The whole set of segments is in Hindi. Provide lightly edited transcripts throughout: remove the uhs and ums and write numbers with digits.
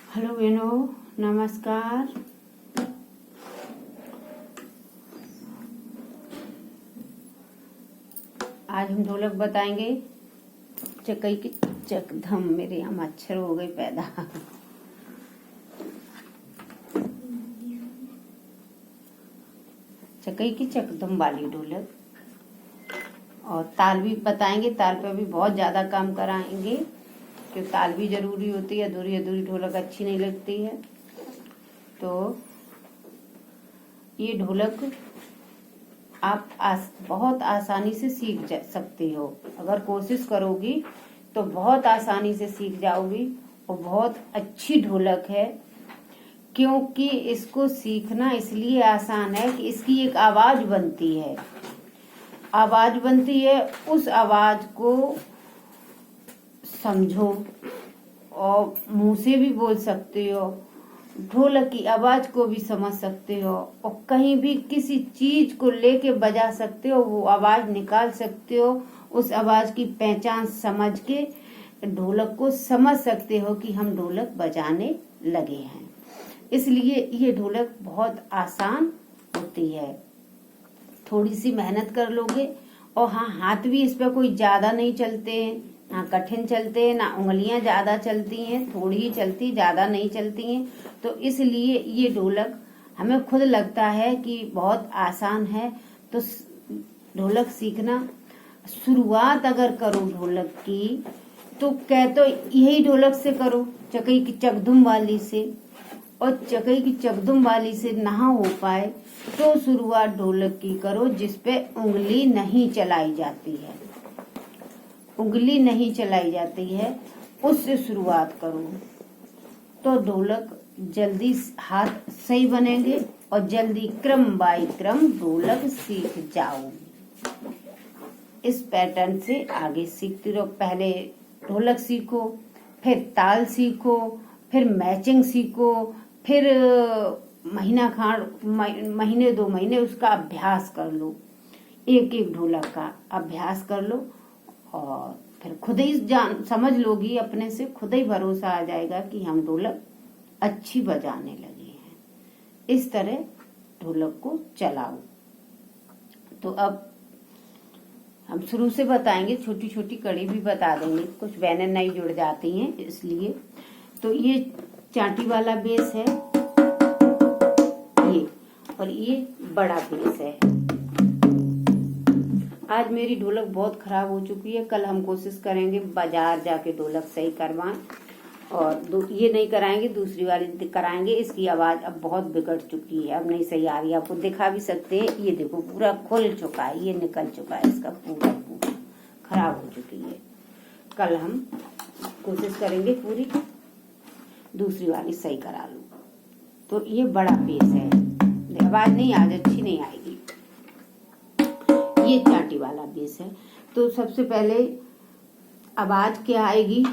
हेलो बहनों, नमस्कार। आज हम ढोलक बताएंगे। चकई की चकधम। मेरे यहाँ मच्छर हो गए पैदा। चकई की चकधम वाली ढोलक। और ताल भी बताएंगे। ताल पे भी बहुत ज्यादा काम कराएंगे क्योंकि ताल भी जरूरी होती है। अधूरी अधूरी ढोलक अच्छी नहीं लगती है। तो ये ढोलक आप बहुत आसानी से सीख सकती हो। अगर कोशिश करोगी तो बहुत आसानी से सीख जाओगी। और बहुत अच्छी ढोलक है क्योंकि इसको सीखना इसलिए आसान है कि इसकी एक आवाज बनती है। आवाज बनती है, उस आवाज को समझो और मुंह से भी बोल सकते हो। ढोलक की आवाज को भी समझ सकते हो और कहीं भी किसी चीज को लेके बजा सकते हो। वो आवाज निकाल सकते हो। उस आवाज की पहचान समझ के ढोलक को समझ सकते हो कि हम ढोलक बजाने लगे हैं। इसलिए ये ढोलक बहुत आसान होती है। थोड़ी सी मेहनत कर लोगे। और हाँ, हाथ भी इस पे कोई ज्यादा नहीं चलते हैं, ना कठिन चलते हैं, ना उंगलियां ज्यादा चलती हैं। थोड़ी ही चलती, ज्यादा नहीं चलती हैं। तो इसलिए ये ढोलक हमें खुद लगता है कि बहुत आसान है। तो ढोलक सीखना, शुरुआत अगर करो ढोलक की तो यही ढोलक से करो, चकई की चकधुम वाली से। और चकई की चकधुम वाली से ना हो पाए तो शुरुआत ढोलक की करो जिसपे उंगली नहीं चलाई जाती है। उंगली नहीं चलाई जाती है, उससे शुरुआत करो तो ढोलक जल्दी हाथ सही बनेंगे और जल्दी क्रम बाय क्रम ढोलक सीख जाओ। इस पैटर्न से आगे सीखती रहो। पहले ढोलक सीखो, फिर ताल सीखो, फिर मैचिंग सीखो, फिर महीने 2 महीने उसका अभ्यास कर लो। एक एक ढोलक का अभ्यास कर लो और फिर खुद ही समझ लोगी। अपने से खुद ही भरोसा आ जाएगा कि हम ढोलक अच्छी बजाने लगे हैं। इस तरह ढोलक को चलाओ। तो अब हम शुरू से बताएंगे, छोटी छोटी कड़ी भी बता देंगे। कुछ बहनें नई जुड़ जाती हैं इसलिए। तो ये चाटी वाला बेस है ये, और ये बड़ा बेस है। आज मेरी ढोलक बहुत खराब हो चुकी है। कल हम कोशिश करेंगे बाजार जाके ढोलक सही करवाएं। और ये नहीं कराएंगे, दूसरी वाली कराएंगे। इसकी आवाज अब बहुत बिगड़ चुकी है, अब नहीं सही आ रही है। आपको दिखा भी सकते हैं। ये देखो पूरा खुल चुका है, ये निकल चुका है, इसका पूरा खराब हो चुकी है। कल हम कोशिश करेंगे पूरी दूसरी वाली सही करा लूं। तो ये बड़ा बेस है, आवाज नहीं आज अच्छी नहीं आएगी। ये चाटी वाला बेस है। तो सबसे पहले आवाज क्या आएगी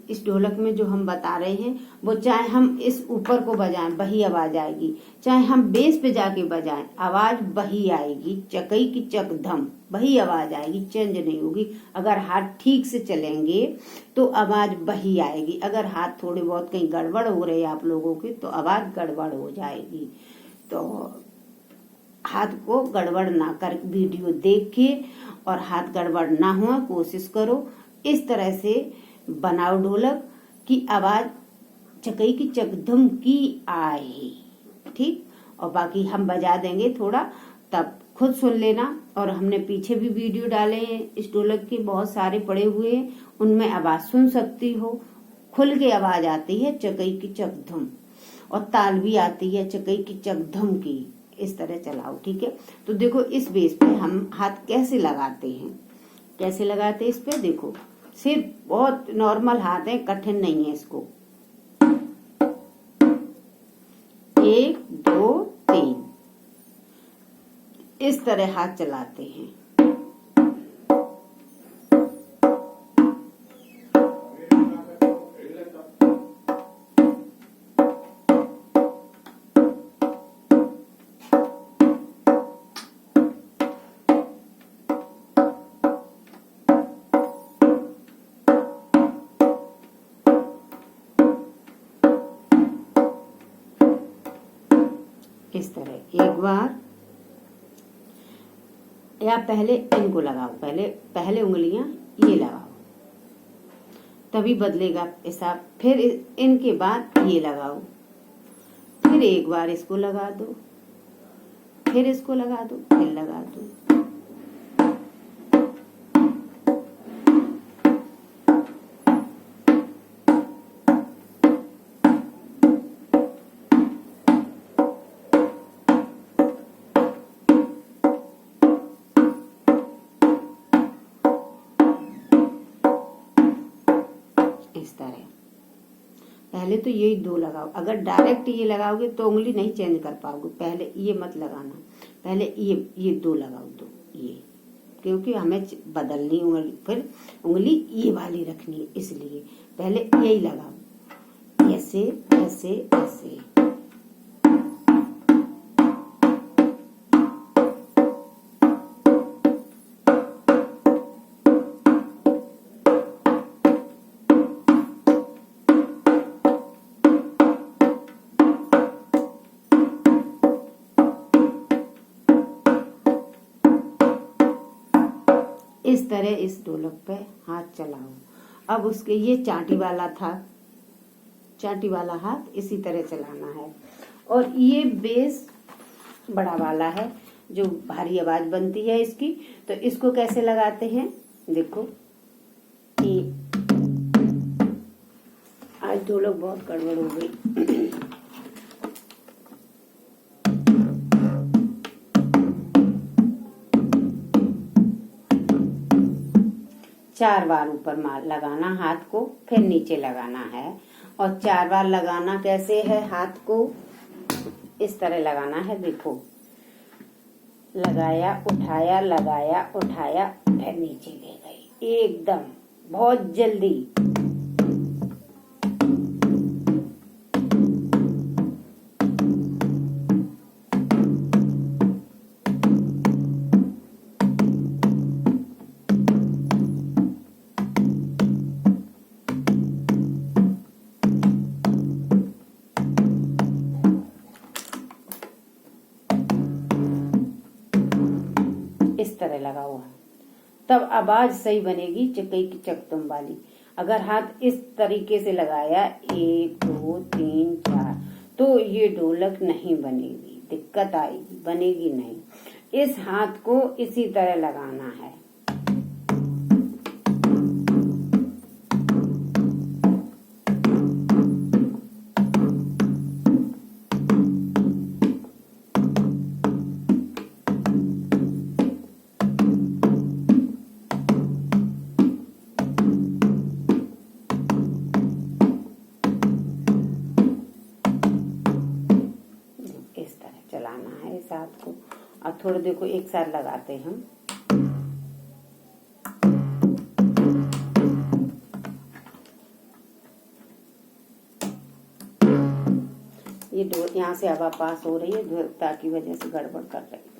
इस ढोलक में जो हम बता रहे हैं, वो चाहे हम इस ऊपर को बजाएं वही आवाज आएगी, चाहे हम बेस पे जाके बजाएं आवाज वही आएगी। चकई की चकधम वही आवाज आएगी, चेंज नहीं होगी। अगर हाथ ठीक से चलेंगे तो आवाज वही आएगी। अगर हाथ थोड़े बहुत कहीं गड़बड़ हो रहे आप लोगों के तो आवाज गड़बड़ हो जाएगी। तो हाथ को गड़बड़ ना कर, वीडियो देख के और हाथ गड़बड़ ना हो कोशिश करो। इस तरह से बनाओ ढोलक की आवाज चकई की चकधम की आए। ठीक। और बाकी हम बजा देंगे थोड़ा, तब खुद सुन लेना। और हमने पीछे भी वीडियो डाले हैं इस ढोलक के, बहुत सारे पड़े हुए हैं, उनमें आवाज सुन सकती हो। खुल के आवाज आती है चकई की चकधम, और ताल भी आती है चकई की चकधम की। इस तरह चलाओ, ठीक है। तो देखो इस बेस पे हम हाथ कैसे लगाते हैं, कैसे लगाते हैं इस पे देखो। सिर्फ बहुत नॉर्मल हाथ है, कठिन नहीं है इसको। 1 2 3 इस तरह हाथ चलाते हैं। इस तरह एक बार, या पहले इनको लगाओ, पहले उंगलियां ये लगाओ, तभी बदलेगा हिसाब। फिर इनके बाद ये लगाओ, फिर एक बार इसको लगा दो, फिर इसको लगा दो, फिर लगा दो। इस तरह पहले तो यही दो लगाओ। अगर डायरेक्ट ये लगाओगे तो उंगली नहीं चेंज कर पाओगे, पहले ये मत लगाना, पहले ये दो लगाओ, दो ये, क्योंकि हमें बदलनी उंगली, फिर उंगली ये वाली रखनी है, इसलिए पहले यही लगाओ, ऐसे ऐसे ऐसे। इस तरह इस ढोलक पे हाथ चलाओ। अब उसके ये चांटी वाला था, चांटी वाला हाथ इसी तरह चलाना है। और ये बेस बड़ा वाला है जो भारी आवाज बनती है इसकी, तो इसको कैसे लगाते हैं देखो। ये आज ढोलक बहुत गड़बड़ हो गई। 4 बार ऊपर मार लगाना हाथ को, फिर नीचे लगाना है। और 4 बार लगाना कैसे है, हाथ को इस तरह लगाना है, देखो, लगाया उठाया, लगाया उठाया, फिर नीचे ले गई, एकदम बहुत जल्दी। इस तरह लगा हुआ, तब आवाज सही बनेगी चकई की चकतुम वाली। अगर हाथ इस तरीके से लगाया 1 2 3 4, तो ये ढोलक नहीं बनेगी, दिक्कत आएगी, बनेगी नहीं। इस हाथ को इसी तरह लगाना है। चलाना है इस हाथ को। और थोड़ा देखो एक साथ लगाते हैं हम। ये यहाँ से हवा पास हो रही है, ताकि वजह से गड़बड़ कर रही है।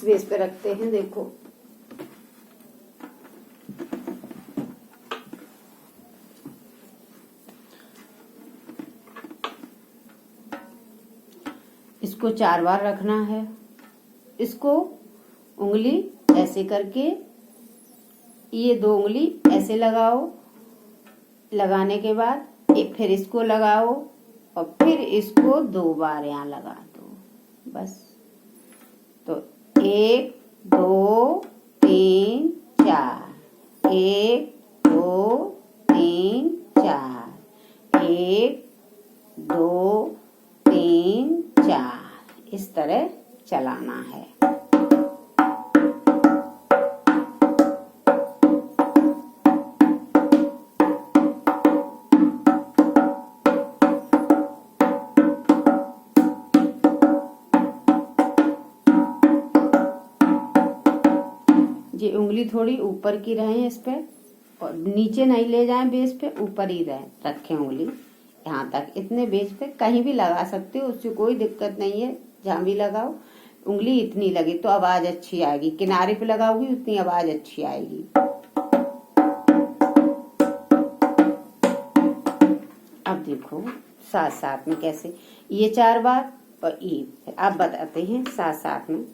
बेस पे रखते हैं, देखो इसको 4 बार रखना है। इसको उंगली ऐसे करके, ये 2 उंगली ऐसे लगाओ, लगाने के बाद फिर इसको लगाओ और फिर इसको 2 बार यहाँ लगा दो, बस। तो 1 2 3 4, 1 2 3 4, 1 2 3 4, इस तरह चलाना है। ये उंगली थोड़ी ऊपर की रहे इस पे, और नीचे नहीं ले जाएं बेस पे, ऊपर ही रखें उंगली यहाँ तक। इतने बेस पे कहीं भी लगा सकते हो, उससे कोई दिक्कत नहीं है, जहाँ भी लगाओ उंगली इतनी लगे तो आवाज अच्छी आएगी। किनारे पे लगाओगी उतनी आवाज अच्छी आएगी। अब देखो साथ साथ में कैसे, ये 4 बार और ये आप बताते हैं साथ साथ में।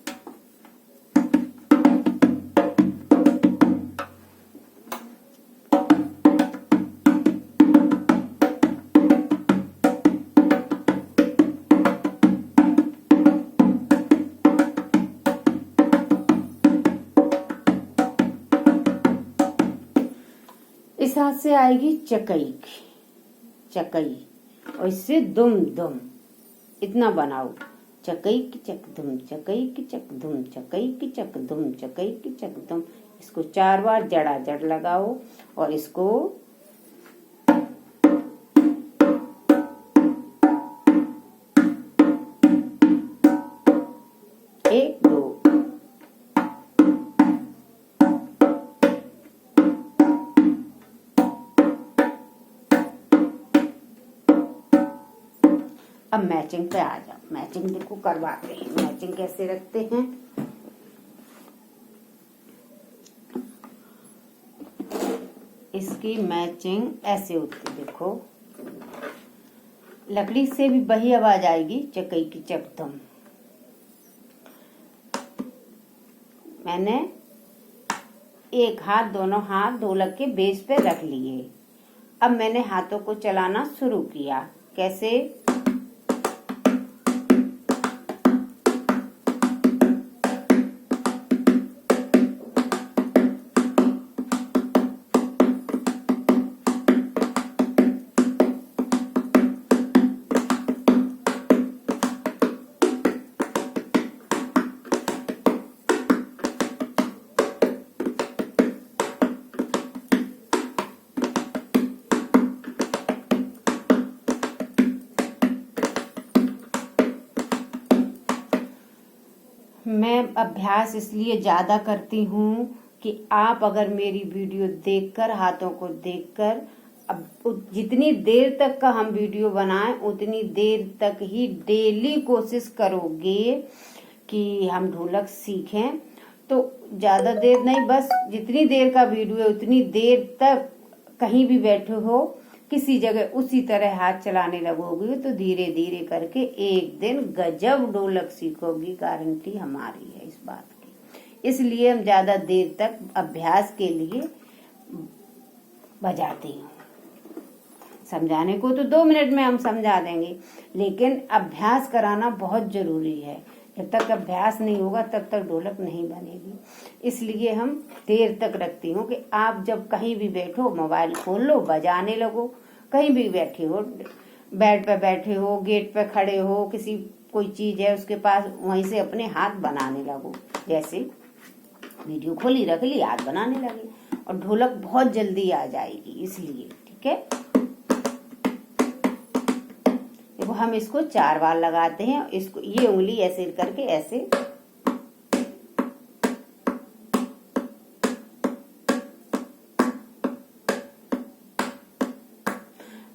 इस हाथ से आएगी चकई, चकई, और इससे दुम दुम, इतना बनाओ। चकई की चक धुम, चकई की चक धुम, चकई की चक धुम, चकई की चक धुम। इसको 4 बार जड़ा जड़ लगाओ और इसको एक दो अब मैचिंग पे आ जाओ। मैचिंग देखो करवाते हैं, मैचिंग कैसे रखते हैं। इसकी मैचिंग ऐसे होती, देखो लकड़ी से भी वही आवाज आएगी, चकई की चकधम। मैंने एक हाथ, दोनों हाथ ढोलक के बेस पे रख लिए। अब मैंने हाथों को चलाना शुरू किया। कैसे? मैं अभ्यास इसलिए ज्यादा करती हूँ कि आप अगर मेरी वीडियो देखकर, हाथों को देखकर, अब जितनी देर तक का हम वीडियो बनाएं उतनी देर तक ही डेली कोशिश करोगे कि हम ढोलक सीखें। तो ज्यादा देर नहीं, बस जितनी देर का वीडियो है उतनी देर तक कहीं भी बैठे हो, किसी जगह उसी तरह हाथ चलाने लगोगे तो धीरे धीरे करके एक दिन गजब ढोलक सीखोगी। गारंटी हमारी है इस बात की। इसलिए हम ज्यादा देर तक अभ्यास के लिए बजाती हूँ। समझाने को तो 2 मिनट में हम समझा देंगे, लेकिन अभ्यास कराना बहुत जरूरी है। जब तक अभ्यास नहीं होगा तब तक ढोलक नहीं बनेगी। इसलिए हम देर तक रखती हूँ कि आप जब कहीं भी बैठो, मोबाइल खोल लो, बजाने लगो। कहीं भी बैठे हो, बेड पे बैठे हो, गेट पे खड़े हो, किसी कोई चीज है उसके पास, वहीं से अपने हाथ बनाने लगो। जैसे वीडियो खोली, रख ली, हाथ बनाने लगे और ढोलक बहुत जल्दी आ जाएगी। इसलिए ठीक है। देखो हम इसको 4 बार लगाते हैं। इसको ये उंगली ऐसे करके ऐसे,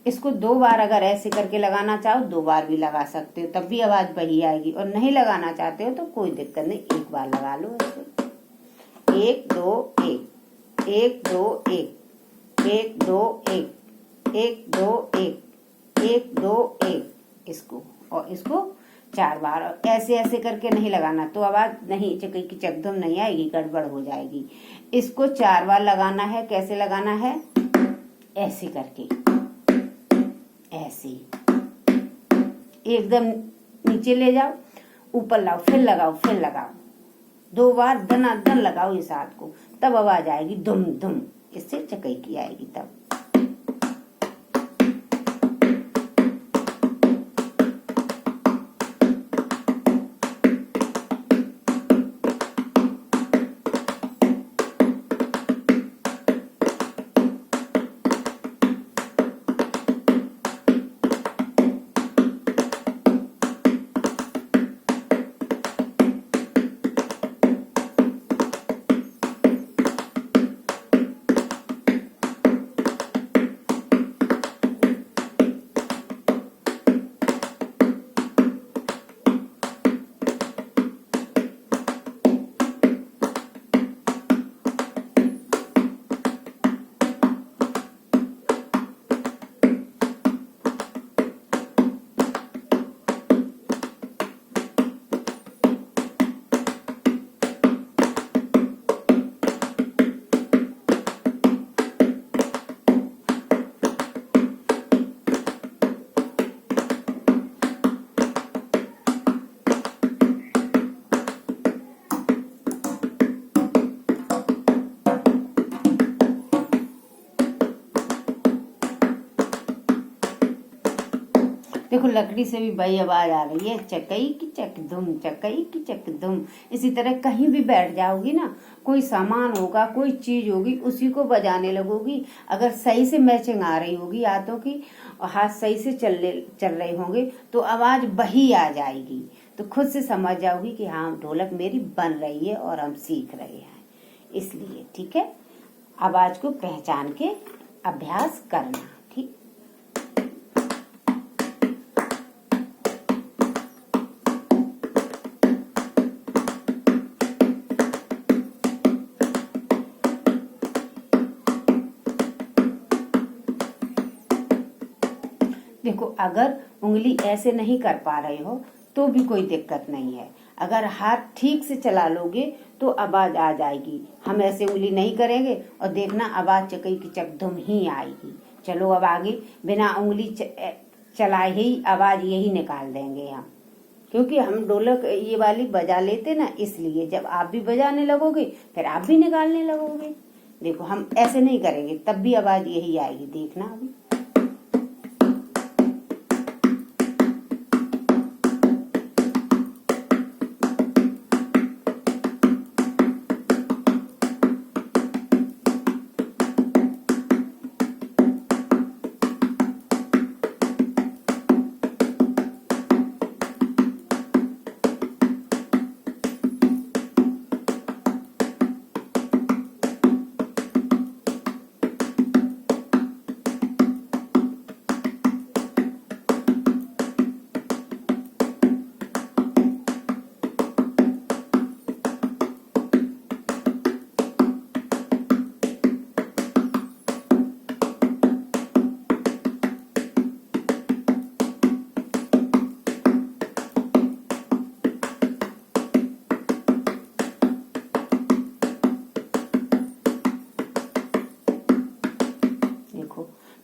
इसको 2 बार अगर ऐसे करके लगाना चाहो 2 बार भी लगा सकते हो, तब भी आवाज वही आएगी। और नहीं लगाना चाहते हो तो कोई दिक्कत नहीं, 1 बार लगा लो ऐसे। 1 2 1, 1 2 1, 1 2 1, 1 2 1, 1 2 1। इसको और इसको 4 बार, और ऐसे ऐसे करके नहीं लगाना तो आवाज नहीं, चकई की चकधुम नहीं आएगी, गड़बड़ हो जाएगी। इसको 4 बार लगाना है। कैसे लगाना है? ऐसे करके, ऐसे एकदम नीचे ले जाओ, ऊपर लाओ, फिर लगाओ, फिर लगाओ। 2 बार दन लगाओ इस हाथ को, तब आवाज आएगी दुम दुम। इससे चकई की आएगी तब। देखो लकड़ी से भी वही आवाज आ रही है, चकई की चक धुम, चकई की चक धुम। इसी तरह कहीं भी बैठ जाओगी ना, कोई सामान होगा, कोई चीज होगी, उसी को बजाने लगोगी। अगर सही से मैचिंग आ रही होगी हाथों की और हाथ सही से चल रहे होंगे तो आवाज वही आ जाएगी। तो खुद से समझ जाओगी कि हाँ ढोलक मेरी बन रही है और हम सीख रहे हैं। इसलिए ठीक है, आवाज को पहचान के अभ्यास करना। ठीक, देखो अगर उंगली ऐसे नहीं कर पा रहे हो तो भी कोई दिक्कत नहीं है। अगर हाथ ठीक से चला लोगे तो आवाज आ जाएगी। हम ऐसे उंगली नहीं करेंगे और देखना आवाज चकई की चकधुम ही आएगी। चलो अब आगे बिना उंगली चलाए ही आवाज यही निकाल देंगे हम, क्योंकि हम ढोलक ये वाली बजा लेते ना, इसलिए जब आप भी बजाने लगोगे फिर आप भी निकालने लगोगे। देखो हम ऐसे नहीं करेंगे तब भी आवाज यही आएगी, देखना अभी।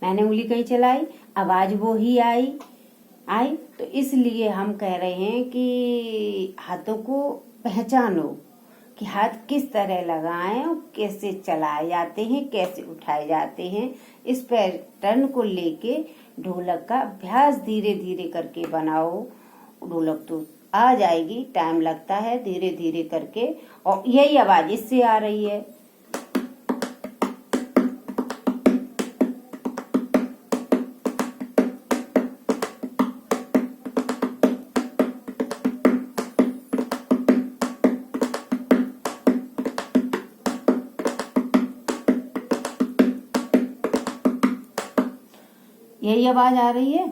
मैंने उंगली कहीं चलाई, आवाज वो ही आई। तो इसलिए हम कह रहे हैं कि हाथों को पहचानो कि हाथ किस तरह लगाएं और कैसे चलाए जाते हैं, कैसे उठाए जाते हैं। इस पैटर्न को लेके ढोलक का अभ्यास धीरे धीरे करके बनाओ। ढोलक तो आ जाएगी, टाइम लगता है, धीरे धीरे करके। और यही आवाज इससे आ रही है। यही आवाज आ रही है,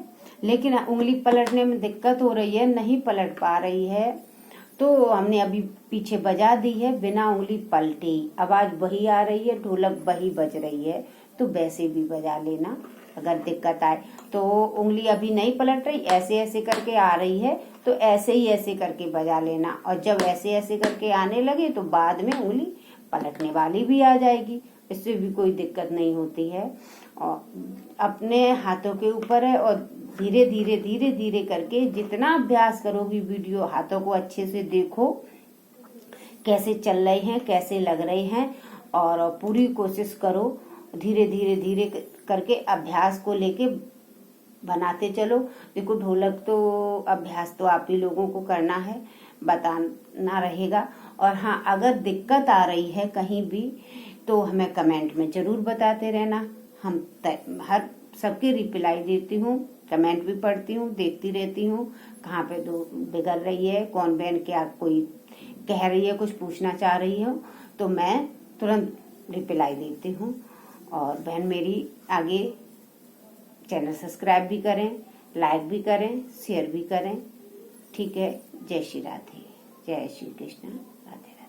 लेकिन उंगली पलटने में दिक्कत हो रही है, नहीं पलट पा रही है। तो हमने अभी पीछे बजा दी है बिना उंगली पलटे, आवाज वही आ रही है, ढोलक वही बज रही है। तो वैसे भी बजा लेना। अगर दिक्कत आए तो उंगली अभी नहीं पलट रही, ऐसे ऐसे करके आ रही है तो ऐसे ही ऐसे करके बजा लेना। और जब ऐसे ऐसे करके आने लगे तो बाद में उंगली पलटने वाली भी आ जाएगी, इससे भी कोई दिक्कत नहीं होती है। और अपने हाथों के ऊपर है। और धीरे धीरे धीरे धीरे करके जितना अभ्यास करोगी, वीडियो हाथों को अच्छे से देखो कैसे चल रहे हैं, कैसे लग रहे हैं, और पूरी कोशिश करो धीरे धीरे धीरे करके अभ्यास को लेके बनाते चलो। देखो ढोलक तो अभ्यास तो आप ही लोगों को करना है, बताना रहेगा। और हाँ, अगर दिक्कत आ रही है कहीं भी तो हमें कमेंट में जरूर बताते रहना। हम हर सबके रिप्लाई देती हूँ, कमेंट भी पढ़ती हूँ, देखती रहती हूँ कहाँ पे दो बिगड़ रही है, कौन बहन क्या कोई कह रही है, कुछ पूछना चाह रही हो तो मैं तुरंत रिप्लाई देती हूँ। और बहन मेरी आगे चैनल सब्सक्राइब भी करें, लाइक भी करें, शेयर भी करें। ठीक है, जय श्री राधे, जय श्री कृष्ण, राधे।